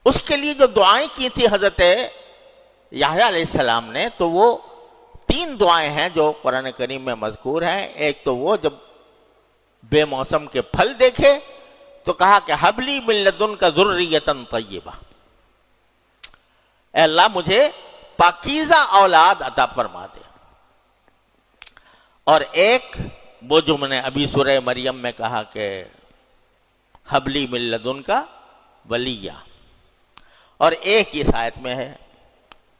اس کے لیے جو دعائیں کی تھی حضرت یحییٰ علیہ السلام نے، تو وہ 3 دعائیں ہیں جو قرآن کریم میں مذکور ہیں۔ ایک تو وہ جب بے موسم کے پھل دیکھے تو کہا کہ حب لی من لدنک ذریۃ طیبہ، اے اللہ مجھے پاکیزہ اولاد عطا فرما دے۔ اور ایک وہ جو میں نے ابھی سورہ مریم میں کہا کہ حب لی من لدنک ولیہ، اور ایک اس آیت میں ہے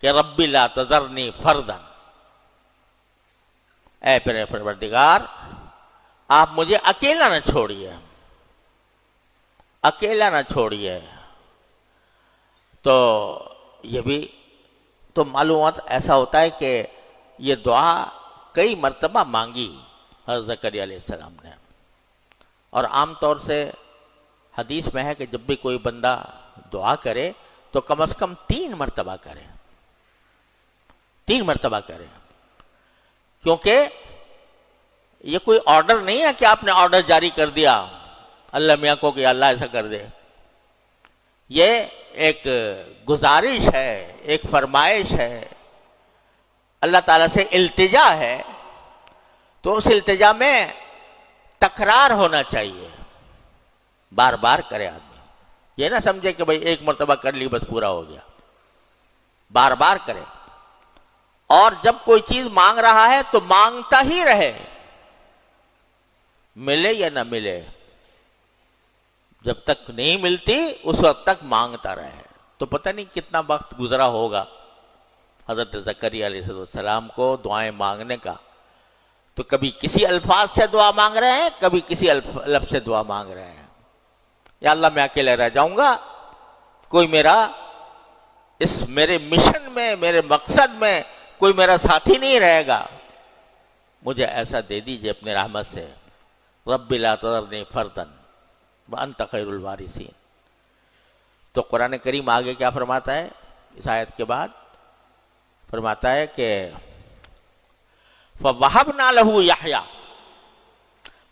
کہ رب لا تذرنی فردا، اے میرے پروردگار آپ مجھے اکیلا نہ چھوڑیے، اکیلا نہ چھوڑیے۔ تو یہ بھی تو معلومات ایسا ہوتا ہے کہ یہ دعا کئی مرتبہ مانگی حضرت زکریا علیہ السلام نے، اور عام طور سے حدیث میں ہے کہ جب بھی کوئی بندہ دعا کرے تو کم از کم 3 مرتبہ کرے، 3 مرتبہ کرے، کیونکہ یہ کوئی آرڈر نہیں ہے کہ آپ نے آرڈر جاری کر دیا اللہ میاں کو کہ اللہ ایسا کر دے۔ یہ ایک گزارش ہے، ایک فرمائش ہے، اللہ تعالیٰ سے التجا ہے، تو اس التجا میں تکرار ہونا چاہیے، بار بار کرے آدمی، یہ نہ سمجھے کہ بھئی ایک مرتبہ کر لی بس پورا ہو گیا، بار بار کرے۔ اور جب کوئی چیز مانگ رہا ہے تو مانگتا ہی رہے، ملے یا نہ ملے، جب تک نہیں ملتی اس وقت تک مانگتا رہے۔ تو پتہ نہیں کتنا وقت گزرا ہوگا حضرت زکریا علیہ السلام کو دعائیں مانگنے کا، تو کبھی کسی الفاظ سے دعا مانگ رہے ہیں، کبھی کسی لفظ سے دعا مانگ رہے ہیں، یا اللہ میں اکیلے رہ جاؤں گا، کوئی میرا اس میرے مشن میں، میرے مقصد میں کوئی میرا ساتھی نہیں رہے گا، مجھے ایسا دے دیجئے اپنے رحمت سے، رب لا تذرنی فردا وانت خیر الوارثین۔ تو قرآن کریم آگے کیا فرماتا ہے اس آیت کے بعد؟ فرماتا ہے کہ فَوَهَبْنَا لَهُ يَحْيَىٰ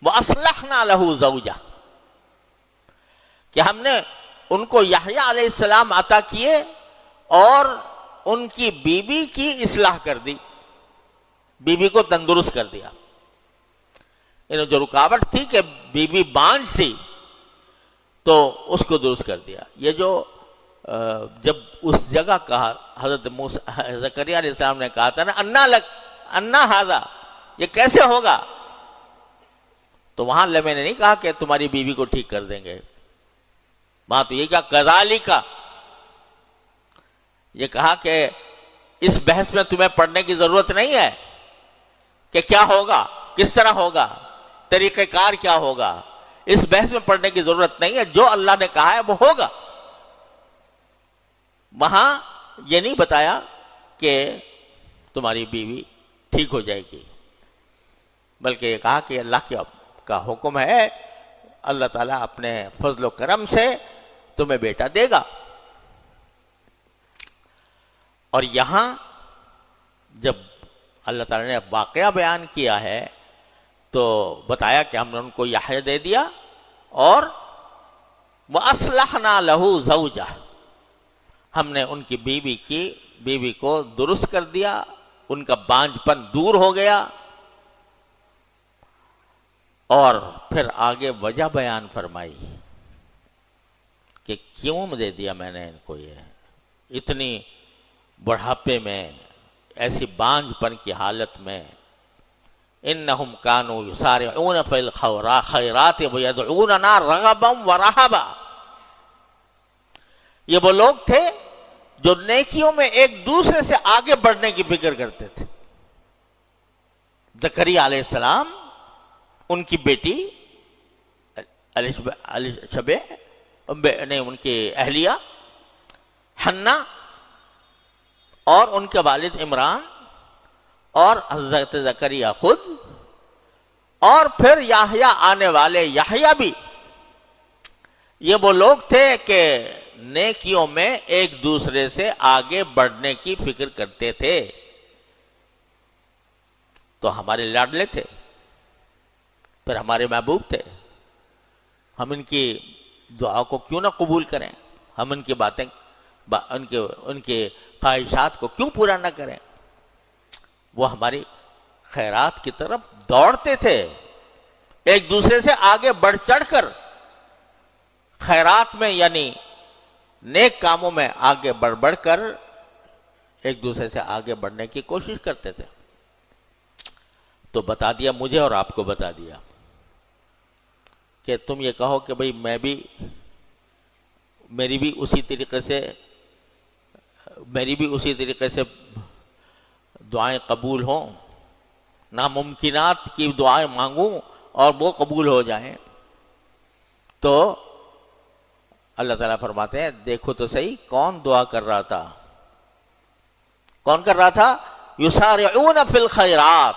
وَأَصْلَحْنَا لَهُ زَوْجَهُ، کہ ہم نے ان کو یحییٰ علیہ السلام عطا کیے اور ان کی بیوی کی اصلاح کر دی، بیوی کو تندرست کر دیا۔ انہیں جو رکاوٹ تھی کہ بیوی بانجھ تھی تو اس کو درست کر دیا۔ یہ جو جب اس جگہ کہا حضرت زکریا علیہ السلام نے کہا تھا نا انا ھذا، یہ کیسے ہوگا، تو وہاں اللہ میں نے نہیں کہا کہ تمہاری بیوی کو ٹھیک کر دیں گے، وہاں تو یہ کہا کذالک، یہ کہا کہ اس بحث میں تمہیں پڑھنے کی ضرورت نہیں ہے کہ کیا ہوگا، کس طرح ہوگا، طریقہ کار کیا ہوگا، اس بحث میں پڑھنے کی ضرورت نہیں ہے، جو اللہ نے کہا ہے وہ ہوگا۔ وہاں یہ نہیں بتایا کہ تمہاری بیوی ٹھیک ہو جائے گی، بلکہ یہ کہا کہ اللہ کا حکم ہے، اللہ تعالیٰ اپنے فضل و کرم سے تمہیں بیٹا دے گا۔ اور یہاں جب اللہ تعالیٰ نے واقعہ بیان کیا ہے تو بتایا کہ ہم نے ان کو یحییٰ دے دیا، اور وَأَصْلَحْنَا لَهُ زَوْجَهُ، ہم نے ان کی بیوی کو درست کر دیا، ان کا بانجھ پن دور ہو گیا۔ اور پھر آگے وجہ بیان فرمائی کہ کیوں دے دیا میں نے ان کو، یہ اتنی بڑھاپے میں، ایسی بانجھ پن کی حالت میں، انہم کانوا یسارعون فی الخیرات ویدعوننا رغبا ورہبا، یہ وہ لوگ تھے جو نیکیوں میں ایک دوسرے سے آگے بڑھنے کی فکر کرتے تھے۔ زکریا علیہ السلام، ان کی بیٹی الشبہ نے ان کی اہلیہ حنا، اور ان کے والد عمران، اور حضرت زکریا خود، اور پھر یحییٰ آنے والے یحییٰ بھی، یہ وہ لوگ تھے کہ نیکیوں میں ایک دوسرے سے آگے بڑھنے کی فکر کرتے تھے۔ تو ہمارے لاڈلے تھے، پھر ہمارے محبوب تھے، ہم ان کی دعا کو کیوں نہ قبول کریں۔ ہم ان کی باتیں ان کے خواہشات کو کیوں پورا نہ کریں؟ وہ ہماری خیرات کی طرف دوڑتے تھے، ایک دوسرے سے آگے بڑھ چڑھ کر خیرات میں یعنی نیک کاموں میں آگے بڑھ کر ایک دوسرے سے آگے بڑھنے کی کوشش کرتے تھے۔ تو بتا دیا مجھے اور آپ کو بتا دیا کہ تم یہ کہو کہ بھئی میری بھی اسی طریقے سے دعائیں قبول ہوں، ناممکنات کی دعائیں مانگوں اور وہ قبول ہو جائیں۔ تو اللہ تعالیٰ فرماتے ہیں دیکھو تو صحیح کون دعا کر رہا تھا، کون کر رہا تھا؟ یسارعون فی الخیرات،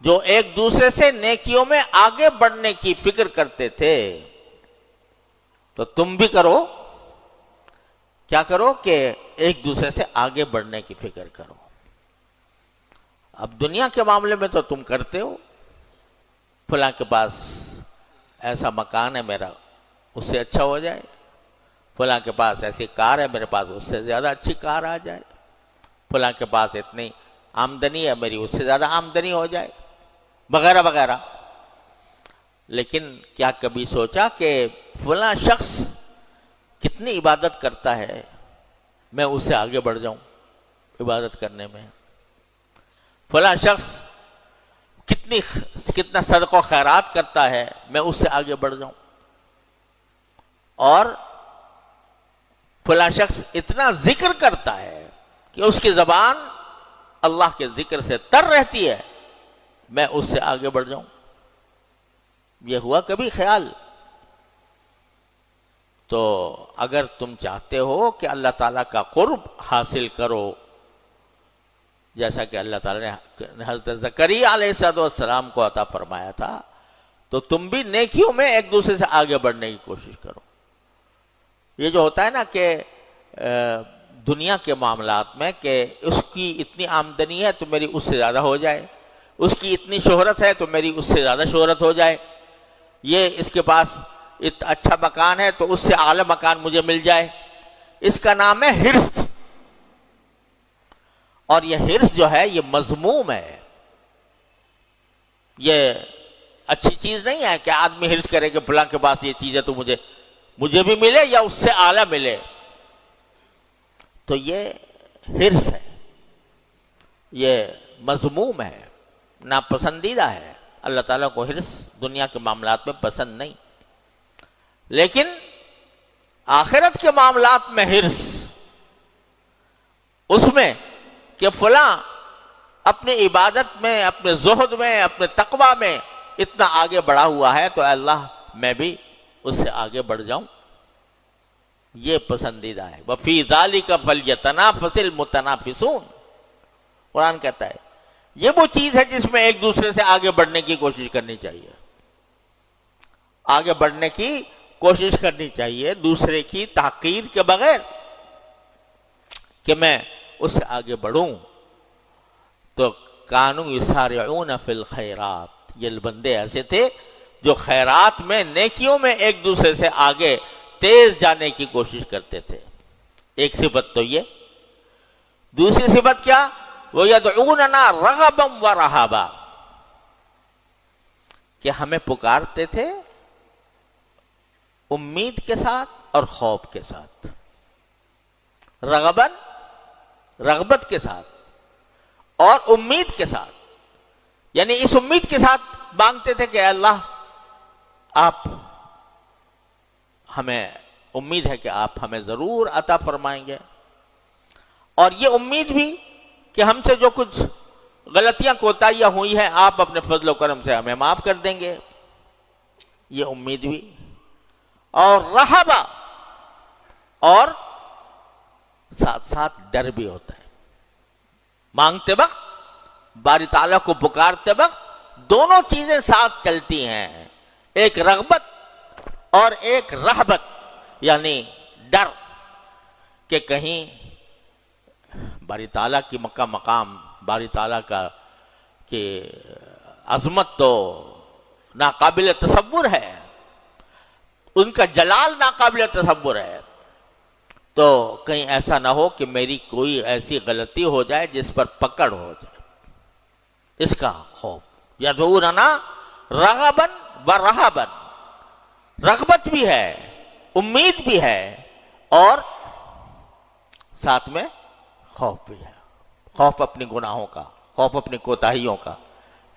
جو ایک دوسرے سے نیکیوں میں آگے بڑھنے کی فکر کرتے تھے۔ تو تم بھی کرو، کیا کرو کہ ایک دوسرے سے آگے بڑھنے کی فکر کرو۔ اب دنیا کے معاملے میں تو تم کرتے ہو، فلاں کے پاس ایسا مکان ہے میرا، اس سے اچھا ہو جائے، فلاں کے پاس ایسی کار ہے میرے پاس اس سے زیادہ اچھی کار آ جائے، فلاں کے پاس اتنی آمدنی ہے میری اس سے زیادہ آمدنی ہو جائے، وغیرہ وغیرہ۔ لیکن کیا کبھی سوچا کہ فلاں شخص کتنی عبادت کرتا ہے، میں اس سے آگے بڑھ جاؤں عبادت کرنے میں؟ فلاں شخص کتنا صدقہ و خیرات کرتا ہے، میں اس سے آگے بڑھ جاؤں؟ اور فلاں شخص اتنا ذکر کرتا ہے کہ اس کی زبان اللہ کے ذکر سے تر رہتی ہے، میں اس سے آگے بڑھ جاؤں؟ یہ ہوا کبھی خیال؟ تو اگر تم چاہتے ہو کہ اللہ تعالیٰ کا قرب حاصل کرو، جیسا کہ اللہ تعالیٰ نے حضرت زکریا علیہ السلام کو عطا فرمایا تھا، تو تم بھی نیکیوں میں ایک دوسرے سے آگے بڑھنے کی کوشش کرو۔ یہ جو ہوتا ہے نا کہ دنیا کے معاملات میں کہ اس کی اتنی آمدنی ہے تو میری اس سے زیادہ ہو جائے، اس کی اتنی شہرت ہے تو میری اس سے زیادہ شہرت ہو جائے، یہ اس کے پاس اچھا مکان ہے تو اس سے اعلی مکان مجھے مل جائے، اس کا نام ہے ہرس۔ اور یہ ہرس جو ہے یہ مذموم ہے، یہ اچھی چیز نہیں ہے کہ آدمی ہرس کرے کہ فلاں کے پاس یہ چیز ہے تو مجھے بھی ملے یا اس سے اعلی ملے۔ تو یہ ہرس ہے، یہ مذموم ہے، ناپسندیدہ ہے۔ اللہ تعالیٰ کو ہرس دنیا کے معاملات میں پسند نہیں، لیکن آخرت کے معاملات میں ہرس، اس میں کہ فلاں اپنی عبادت میں، اپنے زہد میں، اپنے تقوی میں اتنا آگے بڑھا ہوا ہے تو اے اللہ میں بھی اس سے آگے بڑھ جاؤں، یہ پسندیدہ ہے۔ وَفِي ذَلِكَ فَلْيَتَنَافَسِ الْمُتَنَافِسُونَ، قرآن کہتا ہے یہ وہ چیز ہے جس میں ایک دوسرے سے آگے بڑھنے کی کوشش کرنی چاہیے، آگے بڑھنے کی کوشش کرنی چاہیے دوسرے کی تحقیر کے بغیر، کہ میں اس سے آگے بڑھوں۔ تو کانوا یسارعون فی الخیرات، یہ بندے ایسے تھے جو خیرات میں، نیکیوں میں ایک دوسرے سے آگے تیز جانے کی کوشش کرتے تھے۔ ایک صفت تو یہ، دوسری صفت کیا؟ وَيَدْعُونَنَا رَغَبًا وَرَهَبًا، کہ ہمیں پکارتے تھے امید کے ساتھ اور خوف کے ساتھ، رغبت کے ساتھ اور امید کے ساتھ، یعنی اس امید کے ساتھ مانگتے تھے کہ اللہ آپ ہمیں، امید ہے کہ آپ ہمیں ضرور عطا فرمائیں گے، اور یہ امید بھی کہ ہم سے جو کچھ غلطیاں کوتاہیاں ہوئی ہیں آپ اپنے فضل و کرم سے ہمیں معاف کر دیں گے، یہ امید بھی، اور رہبا، اور ساتھ ساتھ ڈر بھی ہوتا ہے۔ مانگتے وقت، باری تعالیٰ کو پکارتے وقت دونوں چیزیں ساتھ چلتی ہیں، ایک رغبت اور ایک رہبت، یعنی ڈر کہ کہیں باری تعالیٰ کی مقام، باری تعالیٰ کا کہ عظمت تو ناقابل تصور ہے، ان کا جلال ناقابل تصور ہے، تو کہیں ایسا نہ ہو کہ میری کوئی ایسی غلطی ہو جائے جس پر پکڑ ہو جائے، اس کا خوف۔ یدعوننا رغبا ورہبا، رغبت بھی ہے، امید بھی ہے، اور ساتھ میں خوف بھی ہے، خوف اپنی گناہوں کا، خوف اپنی کوتاہیوں کا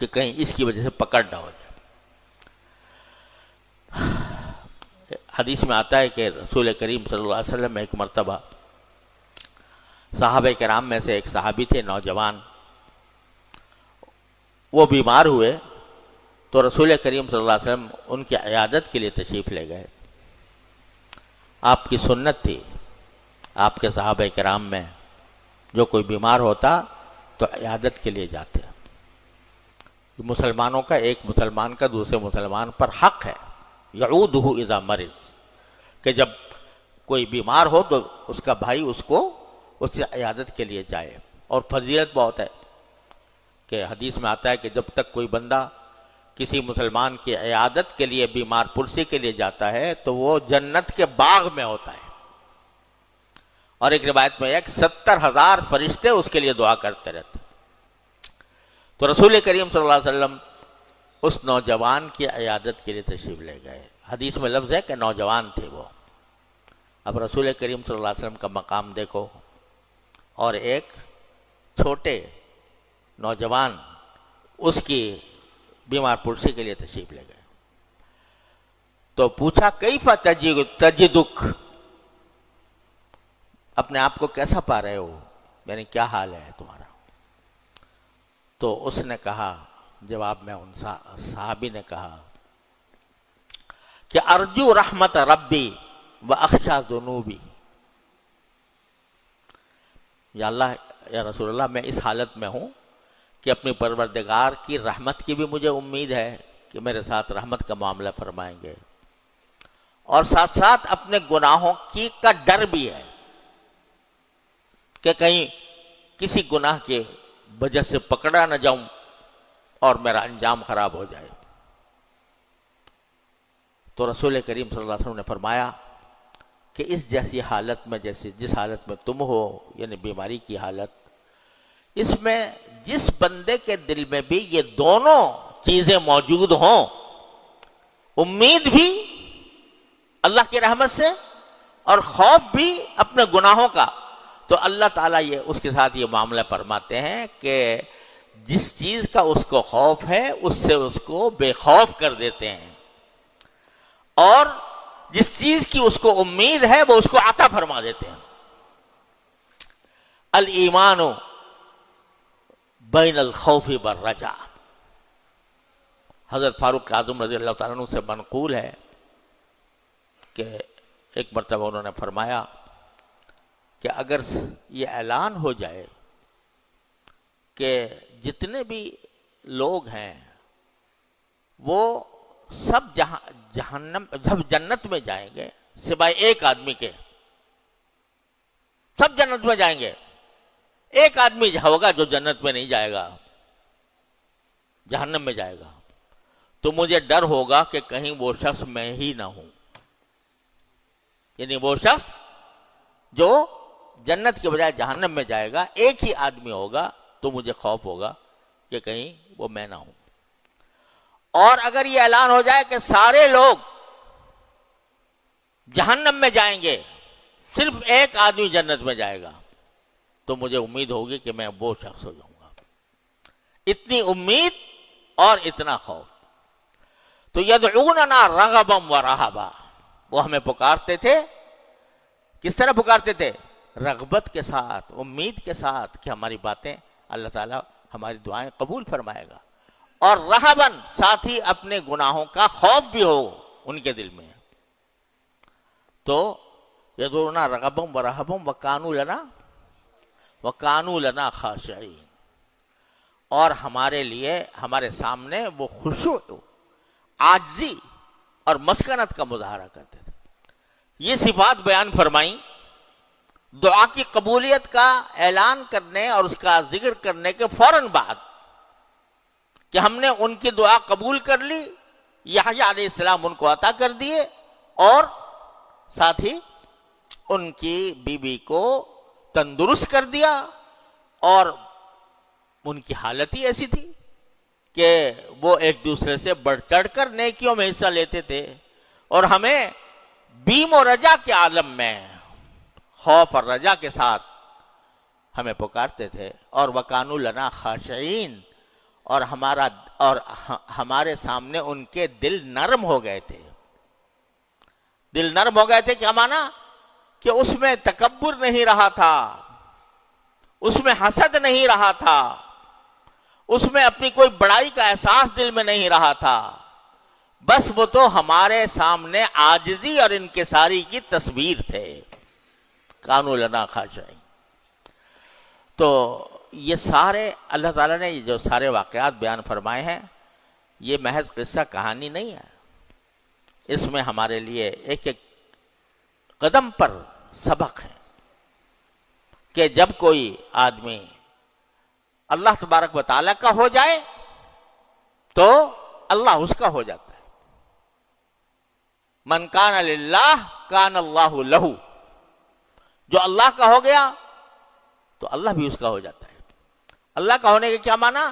کہ کہیں اس کی وجہ سے پکڑ نہ ہو جائے۔ حدیث میں آتا ہے کہ رسول کریم صلی اللہ علیہ وسلم ایک مرتبہ صحابہ کرام میں سے ایک صحابی تھے نوجوان، وہ بیمار ہوئے تو رسول کریم صلی اللہ علیہ وسلم ان کی عیادت کے لیے تشریف لے گئے۔ آپ کی سنت تھی، آپ کے صحابہ کرام میں جو کوئی بیمار ہوتا تو عیادت کے لیے جاتے۔ مسلمانوں کا، ایک مسلمان کا دوسرے مسلمان پر حق ہے، یعودہ اذا مرض، کہ جب کوئی بیمار ہو تو اس کا بھائی اس سے عیادت کے لیے جائے۔ اور فضیلت بہت ہے کہ حدیث میں آتا ہے کہ جب تک کوئی بندہ کسی مسلمان کی عیادت کے لیے، بیمار پرسی کے لیے جاتا ہے تو وہ جنت کے باغ میں ہوتا ہے۔ اور ایک روایت میں 70,000 فرشتے اس کے لیے دعا کرتے رہتے۔ تو رسول کریم صلی اللہ علیہ وسلم اس نوجوان کی عیادت کے لیے تشریف لے گئے۔ حدیث میں لفظ ہے کہ نوجوان تھے وہ۔ اب رسول کریم صلی اللہ علیہ وسلم کا مقام دیکھو، اور ایک چھوٹے نوجوان اس کی بیمار پرسی کے لیے تشریف لے گئے۔ تو پوچھا کیف تجدک، اپنے آپ کو کیسا پا رہے ہو، یعنی کیا حال ہے تمہارا؟ تو اس نے کہا، جواب میں ان صحابی نے کہا کہ ارجو رحمت ربی و اخشا ذنوبی، یا اللہ، یا رسول اللہ، میں اس حالت میں ہوں کہ اپنی پروردگار کی رحمت کی بھی مجھے امید ہے کہ میرے ساتھ رحمت کا معاملہ فرمائیں گے، اور ساتھ ساتھ اپنے گناہوں کی کا ڈر بھی ہے کہ کہیں کسی گناہ کے وجہ سے پکڑا نہ جاؤں اور میرا انجام خراب ہو جائے۔ تو رسول کریم صلی اللہ علیہ وسلم نے فرمایا کہ اس جیسی حالت میں، جس حالت میں تم ہو، یعنی بیماری کی حالت، اس میں جس بندے کے دل میں بھی یہ دونوں چیزیں موجود ہوں، امید بھی اللہ کی رحمت سے اور خوف بھی اپنے گناہوں کا، تو اللہ تعالیٰ اس کے ساتھ یہ معاملہ فرماتے ہیں کہ جس چیز کا اس کو خوف ہے اس سے اس کو بے خوف کر دیتے ہیں، اور جس چیز کی اس کو امید ہے وہ اس کو عطا فرما دیتے ہیں۔ الایمان بین الخوف والرجا، حضرت فاروق اعظم رضی اللہ تعالیٰ عنہ سے منقول ہے کہ ایک مرتبہ انہوں نے فرمایا کہ اگر یہ اعلان ہو جائے کہ جتنے بھی لوگ ہیں وہ سب جنت میں جائیں گے سوائے ایک آدمی کے، سب جنت میں جائیں گے، ایک آدمی ہوگا جو جنت میں نہیں جائے گا، جہنم میں جائے گا، تو مجھے ڈر ہوگا کہ کہیں وہ شخص میں ہی نہ ہوں، یعنی وہ شخص جو جنت کے بجائے جہنم میں جائے گا، ایک ہی آدمی ہوگا، تو مجھے خوف ہوگا کہ کہیں وہ میں نہ ہوں۔ اور اگر یہ اعلان ہو جائے کہ سارے لوگ جہنم میں جائیں گے، صرف ایک آدمی جنت میں جائے گا، تو مجھے امید ہوگی کہ میں وہ شخص ہو جاؤں گا۔ اتنی امید اور اتنا خوف۔ تو یدعوننا رغبا ورہبا، وہ ہمیں پکارتے تھے، کس طرح پکارتے تھے؟ رغبت کے ساتھ، امید کے ساتھ کہ ہماری باتیں اللہ تعالیٰ، ہماری دعائیں قبول فرمائے گا، اور رہبن، ساتھ ہی اپنے گناہوں کا خوف بھی ہو ان کے دل میں۔ تو یدعوننا رغبا ورہبا وکانوا لنا خاشعین، اور ہمارے لیے، ہمارے سامنے وہ خشوع، عاجزی اور مسکنت کا مظاہرہ کرتے تھے۔ یہ صفات بیان فرمائیں دعا کی قبولیت کا اعلان کرنے اور اس کا ذکر کرنے کے فوراً بعد، کہ ہم نے ان کی دعا قبول کر لی، یحییٰ علیہ السلام ان کو عطا کر دیے، اور ساتھ ہی ان کی بیوی کو تندرست کر دیا، اور ان کی حالت ہی ایسی تھی کہ وہ ایک دوسرے سے بڑھ چڑھ کر نیکیوں میں حصہ لیتے تھے، اور ہمیں بیم و رجا کے عالم میں خوف اور رجا کے ساتھ ہمیں پکارتے تھے، اور وَكَانُوا لَنَا خَاشِعِينَ، اور ہمارے سامنے ان کے دل نرم ہو گئے تھے۔ دل نرم ہو گئے تھے، کیا مانا؟ کہ اس میں تکبر نہیں رہا تھا، اس میں حسد نہیں رہا تھا، اس میں اپنی کوئی بڑائی کا احساس دل میں نہیں رہا تھا، بس وہ تو ہمارے سامنے عاجزی اور انکساری کی تصویر تھے۔ کانوا لنا خاشعین۔ تو یہ سارے اللہ تعالیٰ نے جو سارے واقعات بیان فرمائے ہیں، یہ محض قصہ کہانی نہیں ہے، اس میں ہمارے لیے ایک ایک قدم پر سبق ہے کہ جب کوئی آدمی اللہ تبارک و تعالیٰ کا ہو جائے تو اللہ اس کا ہو جاتا ہے۔ من کان للہ کان اللہ لہو، جو اللہ کا ہو گیا تو اللہ بھی اس کا ہو جاتا ہے۔ اللہ کا ہونے کے کیا معنی؟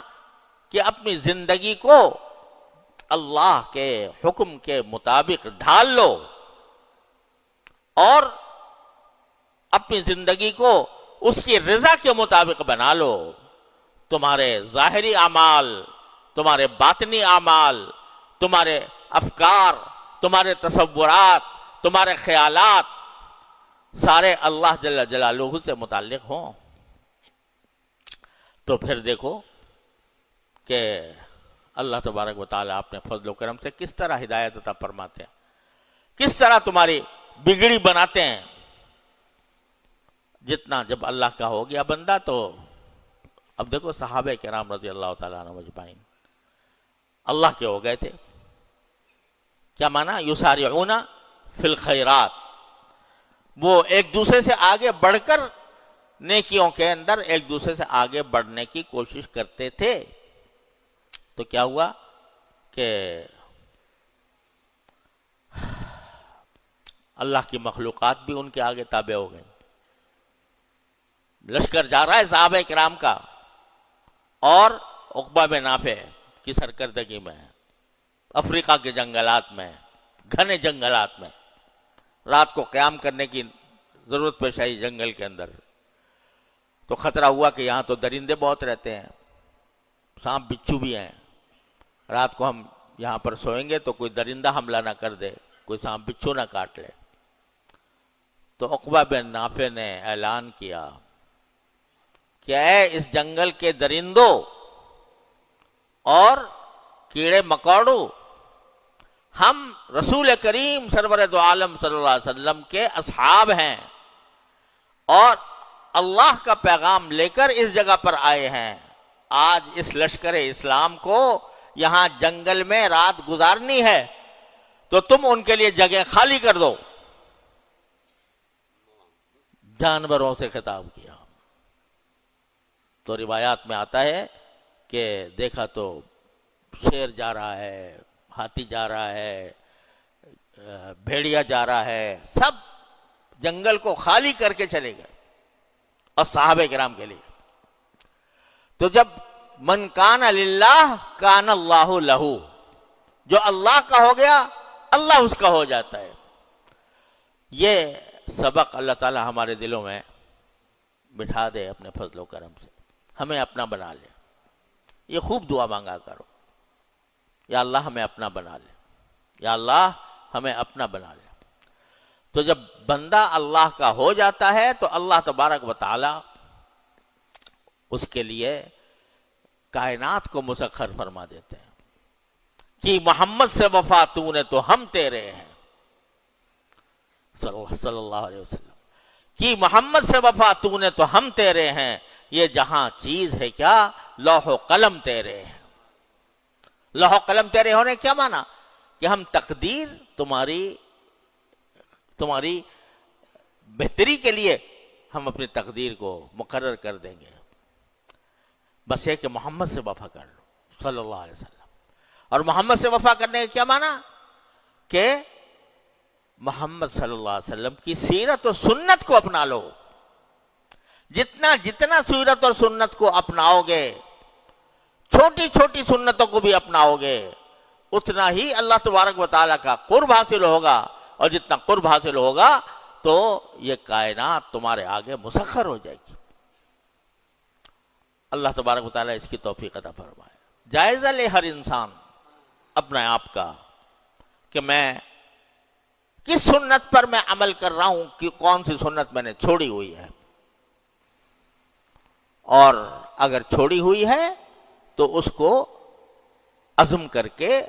کہ اپنی زندگی کو اللہ کے حکم کے مطابق ڈھال لو، اور اپنی زندگی کو اس کی رضا کے مطابق بنا لو۔ تمہارے ظاہری اعمال، تمہارے باطنی اعمال، تمہارے افکار، تمہارے تصورات، تمہارے خیالات سارے اللہ جل جلالہ سے متعلق ہوں، تو پھر دیکھو کہ اللہ تبارک و تعالیٰ اپنے فضل و کرم سے کس طرح ہدایت عطا فرماتے ہیں، کس طرح تمہاری بگڑی بناتے ہیں۔ جتنا جب اللہ کا ہو گیا بندہ، تو اب دیکھو صحابہ کرام رضی اللہ تعالیٰ عنہ اجمعین اللہ کے ہو گئے تھے، کیا مانا؟ یسارعون فی الخیرات، وہ ایک دوسرے سے آگے بڑھ کر نیکیوں کے اندر ایک دوسرے سے آگے بڑھنے کی کوشش کرتے تھے۔ تو کیا ہوا کہ اللہ کی مخلوقات بھی ان کے آگے تابع ہو گئے۔ لشکر جا رہا ہے صحابہ کرام کا، اور عقبہ بن نافع کی سرکردگی میں افریقہ کے جنگلات میں، گھنے جنگلات میں رات کو قیام کرنے کی ضرورت پیش آئی جنگل کے اندر، تو خطرہ ہوا کہ یہاں تو درندے بہت رہتے ہیں، سانپ بچھو بھی ہیں، رات کو ہم یہاں پر سوئیں گے تو کوئی درندہ حملہ نہ کر دے، کوئی سانپ بچھو نہ کاٹ لے۔ تو عقبہ بن نافع نے اعلان کیا کہ اے اس جنگل کے درندوں اور کیڑے مکوڑوں، ہم رسول کریم سرور دو عالم صلی اللہ علیہ وسلم کے اصحاب ہیں، اور اللہ کا پیغام لے کر اس جگہ پر آئے ہیں۔ آج اس لشکر اسلام کو یہاں جنگل میں رات گزارنی ہے، تو تم ان کے لیے جگہ خالی کر دو۔ جانوروں سے خطاب کیا۔ تو روایات میں آتا ہے کہ دیکھا تو شیر جا رہا ہے، ہاتھی جا رہا ہے، بھیڑیا جا رہا ہے، سب جنگل کو خالی کر کے چلے گئے، اور صحابہ کرام کے لیے۔ تو جب من کان للہ کان اللہ لہو، جو اللہ کا ہو گیا اللہ اس کا ہو جاتا ہے۔ یہ سبق اللہ تعالی ہمارے دلوں میں بٹھا دے اپنے فضل و کرم سے، ہمیں اپنا بنا لے۔ یہ خوب دعا مانگا کرو، یا اللہ ہمیں اپنا بنا لے، یا اللہ ہمیں اپنا بنا لے۔ تو جب بندہ اللہ کا ہو جاتا ہے تو اللہ تبارک و تعالی اس کے لیے کائنات کو مسخر فرما دیتے ہیں کہ محمد سے وفا تو نے تو ہم تیرے ہیں، صلی اللہ علیہ وسلم، کہ محمد سے وفا تو نے تو ہم تیرے ہیں، یہ جہاں چیز ہے کیا لوح و قلم تیرے ہیں۔ لوح و قلم تیرے ہونے کیا مانا؟ کہ ہم تقدیر تمہاری بہتری کے لیے ہم اپنی تقدیر کو مقرر کر دیں گے، بس یہ کہ محمد سے وفا کر لو صلی اللہ علیہ وسلم۔ اور محمد سے وفا کرنے کا کیا مانا؟ کہ محمد صلی اللہ علیہ وسلم کی سیرت اور سنت کو اپنا لو. جتنا سیرت اور سنت کو اپناؤ گے، چھوٹی چھوٹی سنتوں کو بھی اپناؤ گے، اتنا ہی اللہ تبارک و تعالیٰ کا قرب حاصل ہوگا، اور جتنا قرب حاصل ہوگا تو یہ کائنات تمہارے آگے مسخر ہو جائے گی. اللہ تبارک و تعالیٰ اس کی توفیق عطا فرمائے. جائزہ لے ہر انسان اپنے آپ کا کہ میں کس سنت پر میں عمل کر رہا ہوں، کہ کون سی سنت میں نے چھوڑی ہوئی ہے، اور اگر چھوڑی ہوئی ہے تو اس کو عزم کر کے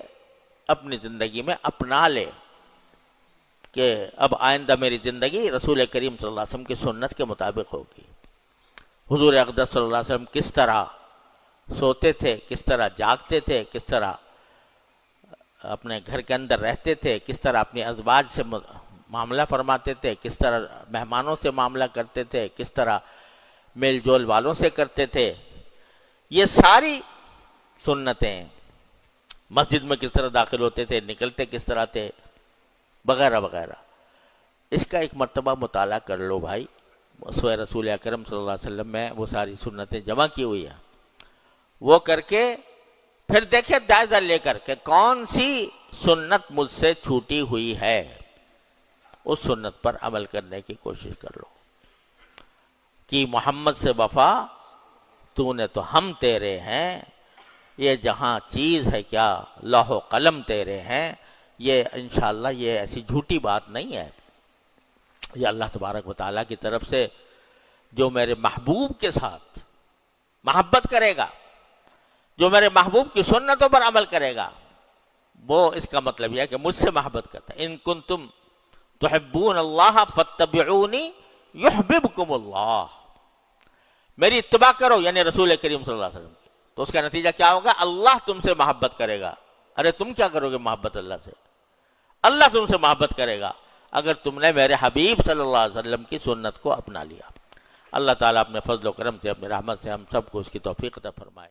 اپنی زندگی میں اپنا لے کہ اب آئندہ میری زندگی رسول کریم صلی اللہ علیہ وسلم کی سنت کے مطابق ہوگی. حضور اقدس صلی اللہ علیہ وسلم کس طرح سوتے تھے، کس طرح جاگتے تھے، کس طرح اپنے گھر کے اندر رہتے تھے، کس طرح اپنی ازواج سے معاملہ فرماتے تھے، کس طرح مہمانوں سے معاملہ کرتے تھے، کس طرح میل جول والوں سے کرتے تھے، یہ ساری سنتیں، مسجد میں کس طرح داخل ہوتے تھے، نکلتے کس طرح تھے، وغیرہ وغیرہ. اس کا ایک مرتبہ مطالعہ کر لو بھائی. سوئے رسول اکرم صلی اللہ علیہ وسلم میں وہ ساری سنتیں جمع کی ہوئی ہیں، وہ کر کے پھر دیکھیں جائزہ لے کر کہ کون سی سنت مجھ سے چھوٹی ہوئی ہے، اس سنت پر عمل کرنے کی کوشش کر لو. کہ محمد سے وفا تو نے تو ہم تیرے ہیں، یہ جہاں چیز ہے کیا لوح و قلم تیرے ہیں. یہ انشاءاللہ یہ ایسی جھوٹی بات نہیں ہے. یہ اللہ تبارک و تعالیٰ کی طرف سے جو میرے محبوب کے ساتھ محبت کرے گا، جو میرے محبوب کی سنتوں پر عمل کرے گا، وہ اس کا مطلب یہ ہے کہ مجھ سے محبت کرتا ہے. ان کنتم تحبون اللہ فاتبعونی یحببکم اللہ. میری اتباع کرو، یعنی رسول کریم صلی اللہ علیہ وسلم کی، تو اس کا نتیجہ کیا ہوگا؟ اللہ تم سے محبت کرے گا. ارے تم کیا کرو گے محبت اللہ سے؟ اللہ تم سے محبت کرے گا اگر تم نے میرے حبیب صلی اللہ علیہ وسلم کی سنت کو اپنا لیا. اللہ تعالیٰ اپنے فضل و کرم سے، اپنی رحمت سے ہم سب کو اس کی توفیق عطا فرمائے.